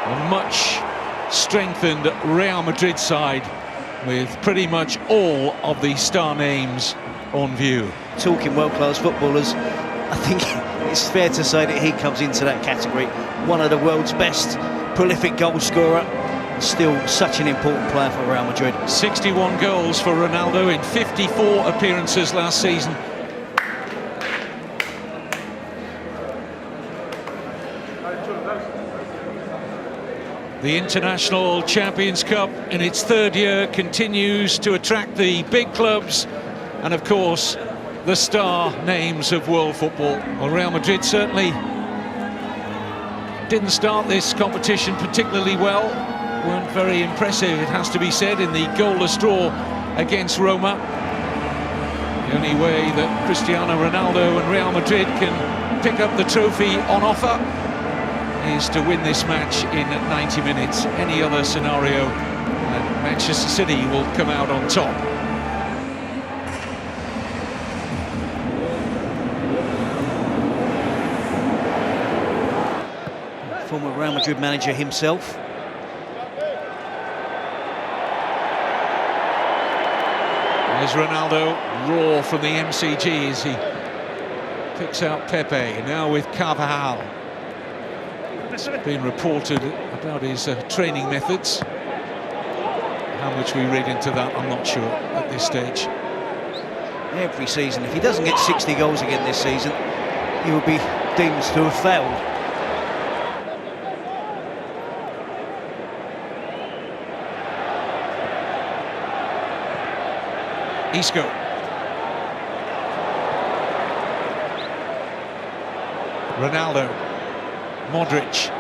A much strengthened Real Madrid side with pretty much all of the star names on view. Talking world-class footballers, I think it's fair to say that he comes into that category. One of the world's best prolific goal scorer, still such an important player for Real Madrid. 61 goals for Ronaldo in 54 appearances last season. The International Champions Cup in its third year continues to attract the big clubs and of course the star names of world football. Well, Real Madrid certainly didn't start this competition particularly well, weren't very impressive, it has to be said, in the goalless draw against Roma. The only way that Cristiano Ronaldo and Real Madrid can pick up the trophy on offer is to win this match in 90 minutes. Any other scenario and Manchester City will come out on top. Former Real Madrid manager himself. There's Ronaldo, raw from the MCG as he picks out Pepe, now with Carvajal. It's been reported about his training methods. How much we read into that, I'm not sure at this stage. Every season, if he doesn't get 60 goals again this season, he will be deemed to have failed. Isco. Ronaldo. Modric.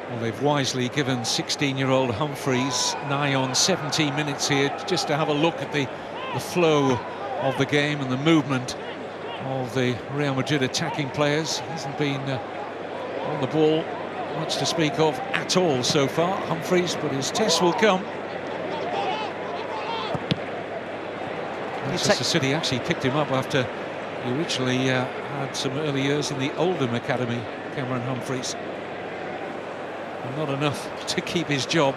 Well, they've wisely given 16-year-old Humphreys nigh on 17 minutes here just to have a look at the flow of the game and the movement of the Real Madrid attacking players. He hasn't been on the ball much to speak of at all so far, Humphreys, but his test will come. Manchester City actually picked him up after he originally had some early years in the Oldham Academy, Cameron Humphreys. And not enough to keep his job.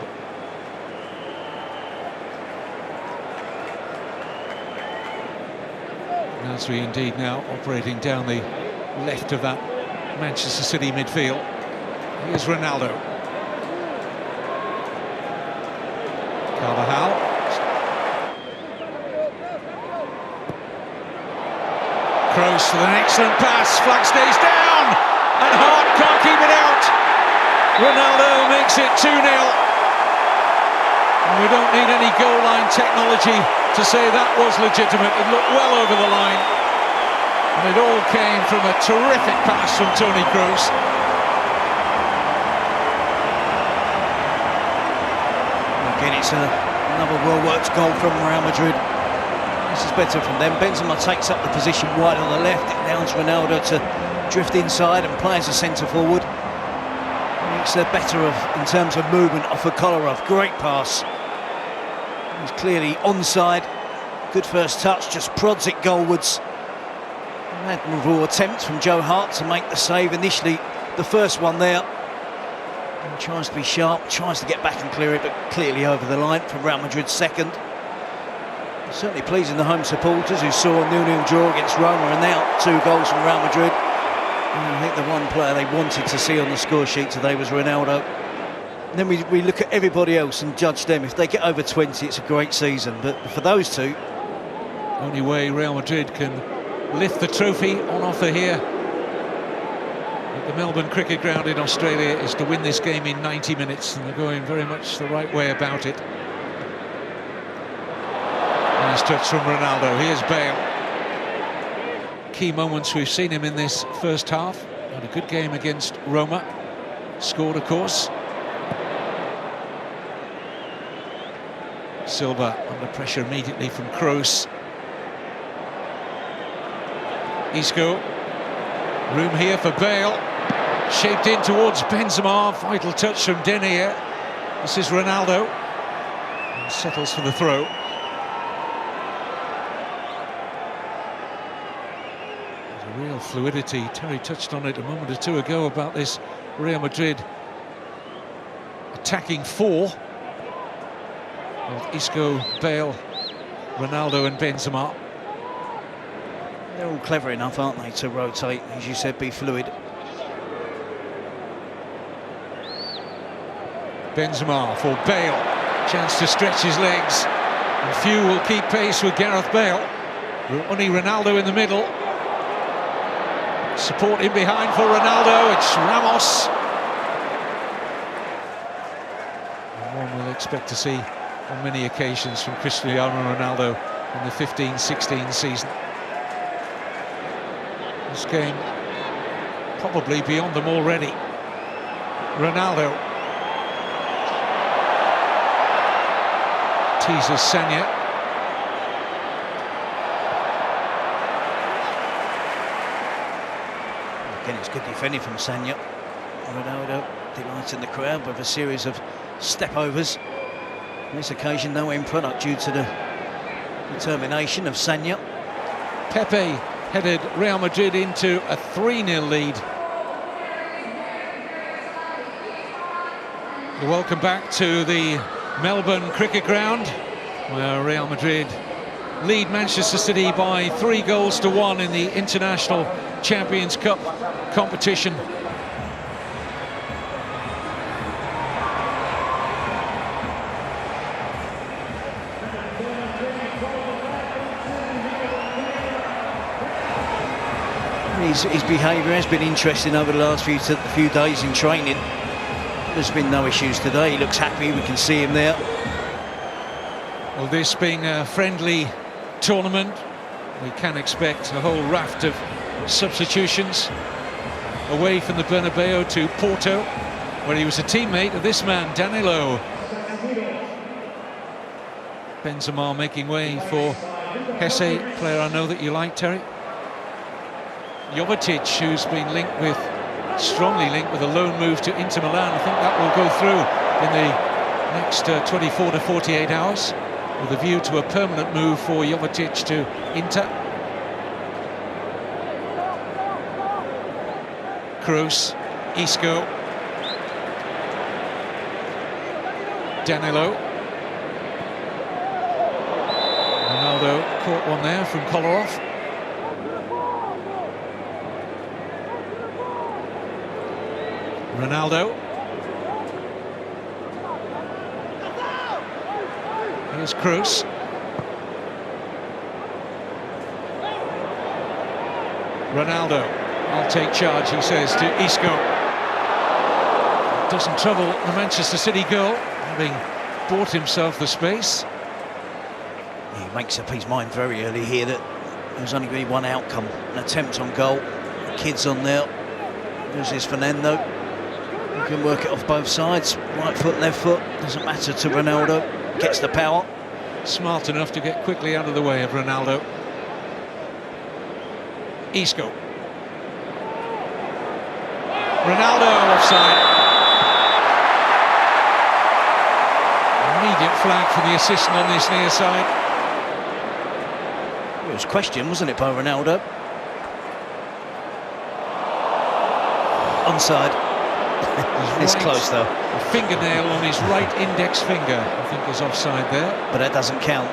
Nasri indeed now operating down the left of that Manchester City midfield. Here's Ronaldo. Carvajal. Kroos with an excellent pass, flag stays down, and Hart can't keep it out. Ronaldo makes it 2-0. And we don't need any goal line technology to say that was legitimate. It looked well over the line. And it all came from a terrific pass from Toni Kroos. Again, it's another well-worked goal from Real Madrid. This is better from them. Benzema takes up the position wide on the left. It allows Ronaldo to drift inside and play as a centre-forward. It's better in terms of movement off of Kolarov. Great pass. He's clearly onside. Good first touch, just prods it goalwards. An admirable attempt from Joe Hart to make the save initially. The first one there. And tries to be sharp, tries to get back and clear it, but clearly over the line from Real Madrid's second. Certainly pleasing the home supporters who saw a 0-0 draw against Roma, and now 2 goals from Real Madrid. And I think the one player they wanted to see on the score sheet today was Ronaldo. And then we look at everybody else and judge them. If they get over 20, it's a great season. But for those two... Only way Real Madrid can lift the trophy on offer here at the Melbourne Cricket Ground in Australia is to win this game in 90 minutes, and they're going very much the right way about it. Nice touch from Ronaldo. Here's Bale. Key moments we've seen him in this first half. Had a good game against Roma. Scored, of course. Silva under pressure immediately from Kroos. Isco. Room here for Bale. Shaped in towards Benzema. Vital touch from Denier. This is Ronaldo. And settles for the throw. Real fluidity. Terry touched on it a moment or two ago about this Real Madrid attacking four of Isco, Bale, Ronaldo and Benzema. They're all clever enough, aren't they, to rotate, as you said, be fluid. Benzema for Bale, chance to stretch his legs, and few will keep pace with Gareth Bale. Only Ronaldo in the middle. Support in behind for Ronaldo, it's Ramos. And one we'll expect to see on many occasions from Cristiano Ronaldo in the 15-16 season. This game probably beyond them already. Ronaldo teases Sagna. Again, it's good defending from Sagna. Ronaldo delighting the crowd with a series of step-overs. On this occasion, no end product due to the determination of Sagna. Pepe headed Real Madrid into a 3-0 lead. Welcome back to the Melbourne Cricket Ground, where Real Madrid lead Manchester City by 3-1 in the International Champions Cup competition. His behaviour has been interesting over the last few days in training. There's been no issues today. He looks happy. We can see him there. Well, this being a friendly tournament, we can expect a whole raft of substitutions. Away from the Bernabeu to Porto, where he was a teammate of this man, Danilo. Benzema making way for Hesse, player I know that you like, Terry. Jovetic, who's been strongly linked with a loan move to Inter Milan. I think that will go through in the next 24 to 48 hours, with a view to a permanent move for Jovetic to Inter. Kroos, Isco, Danilo. Ronaldo caught one there from Kolarov. Ronaldo. Here's Kroos. Ronaldo, I'll take charge, he says to Isco. Doesn't trouble the Manchester City goal, having bought himself the space. He makes up his mind very early here that there's only going to be one outcome, an attempt on goal. The kid's on there. There's Fernando. You can work it off both sides, right foot, left foot, doesn't matter to Ronaldo, gets the power. Smart enough to get quickly out of the way of Ronaldo. Isco. Ronaldo offside. Immediate flag for the assistant on this near side. It was questioned, wasn't it, by Ronaldo? Onside. It's close though. A fingernail on his right index finger, I think, is offside there. But that doesn't count.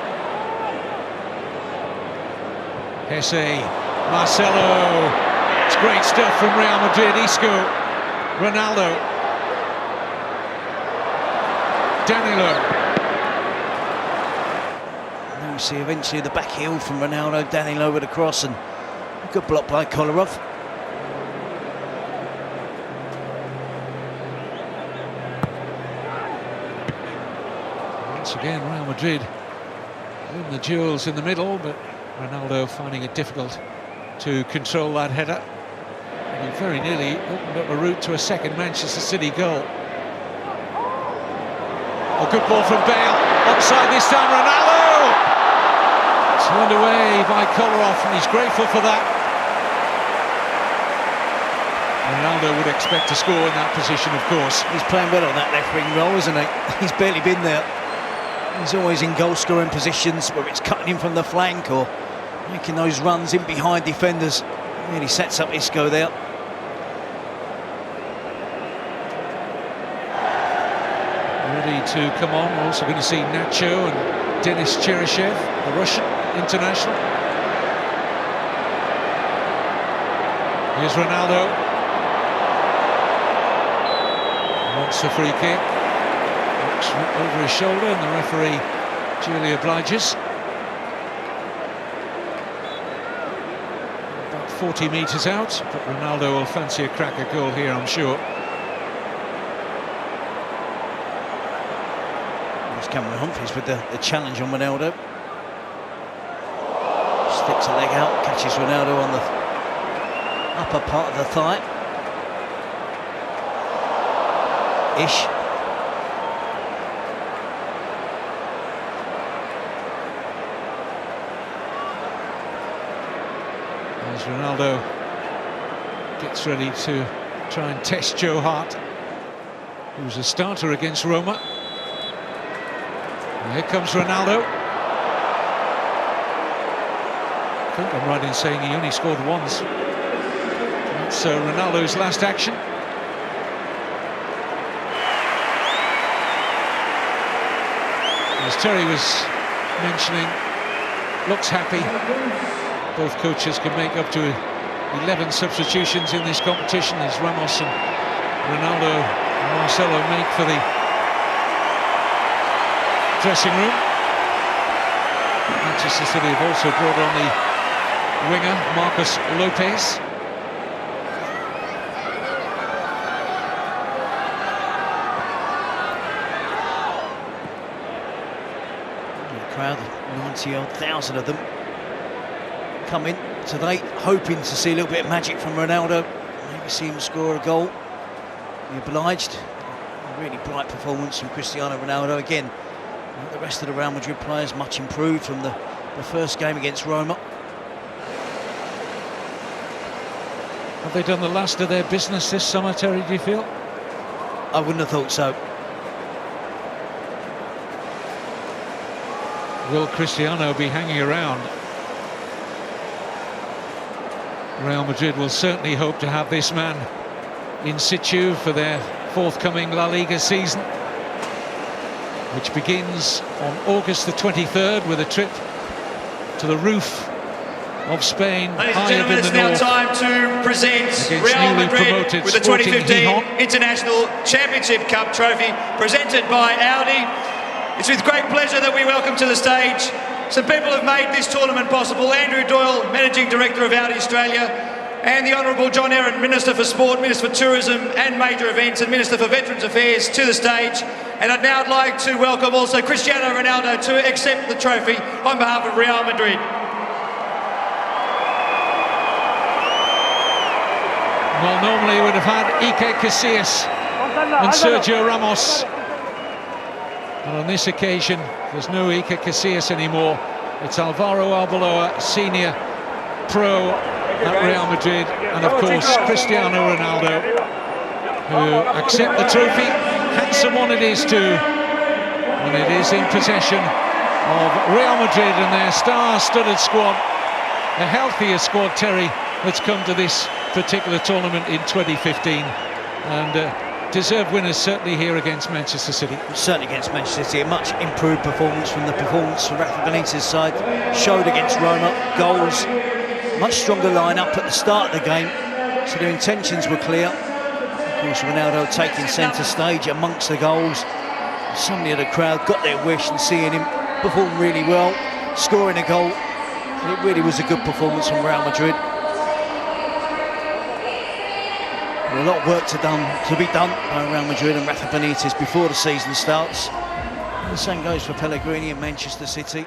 Hesse, Marcelo. It's great stuff from Real Madrid. Isco, Ronaldo, Danilo. Now we see eventually the back heel from Ronaldo, Danilo with a cross, and a good block by Kolarov. Once again, Real Madrid in the duels in the middle, but Ronaldo finding it difficult to control that header. And he very nearly opened up a route to a second Manchester City goal. A good ball from Bale, onside this time, Ronaldo! Turned away by Kolarov, and he's grateful for that. Ronaldo would expect to score in that position, of course. He's playing well on that left wing role, isn't he? He's barely been there. He's always in goal-scoring positions, whether it's cutting in from the flank or making those runs in behind defenders. Really sets up Isco there. Ready to come on. We're also going to see Nacho and Denis Cheryshev, the Russian international. Here's Ronaldo. Wants the free kick. Looks over his shoulder and the referee duly obliges. About 40 metres out, but Ronaldo will fancy a cracker goal here, I'm sure. Cameron Humphries with the challenge on Ronaldo. Sticks a leg out, catches Ronaldo on the upper part of the thigh. Ish. As Ronaldo gets ready to try and test Joe Hart, who's a starter against Roma. Here comes Ronaldo. I think I'm right in saying he only scored once. That's Ronaldo's last action. As Terry was mentioning, looks happy. Both coaches can make up to 11 substitutions in this competition as Ramos and Ronaldo and Marcelo make for the dressing room. Manchester City have also brought on the winger Marcos Lopez. The crowd, 90,000 of them, come in today hoping to see a little bit of magic from Ronaldo. Maybe see him score a goal. Be obliged. A really bright performance from Cristiano Ronaldo again. The rest of the Real Madrid players much improved from the first game against Roma. Have they done the last of their business this summer, Terry, do you feel? I wouldn't have thought so. Will Cristiano be hanging around? Real Madrid will certainly hope to have this man in situ for their forthcoming La Liga season, which begins on August the 23rd with a trip to the roof of Spain. Ladies and gentlemen, it's now time to present Real Madrid with the 2015 International Championship Cup trophy presented by Audi. It's with great pleasure that we welcome to the stage some people who have made this tournament possible. Andrew Doyle, Managing Director of Audi Australia, and the Honourable John Aaron, Minister for Sport, Minister for Tourism and Major Events and Minister for Veterans Affairs to the stage. And I'd now like to welcome also Cristiano Ronaldo to accept the trophy on behalf of Real Madrid. Well, normally we would have had Iker Casillas and Sergio Ramos, but on this occasion there's no Iker Casillas anymore. It's Alvaro Arbeloa, senior pro at Real Madrid, and of course Cristiano Ronaldo, who accept the trophy. Handsome one it is too, and it is in possession of Real Madrid and their star-studded squad, a healthier squad, Terry, that's come to this particular tournament in 2015, and deserved winners certainly here against Manchester City. Certainly against Manchester City, a much improved performance from the performance from Rafa Benitez's side. Showed against Roma, goals, much stronger line-up at the start of the game, so their intentions were clear. Of course, Ronaldo taking centre stage amongst the goals. So many of the crowd got their wish and seeing him perform really well, scoring a goal. It really was a good performance from Real Madrid. A lot of work to be done by Real Madrid and Rafa Benitez before the season starts. And the same goes for Pellegrini and Manchester City.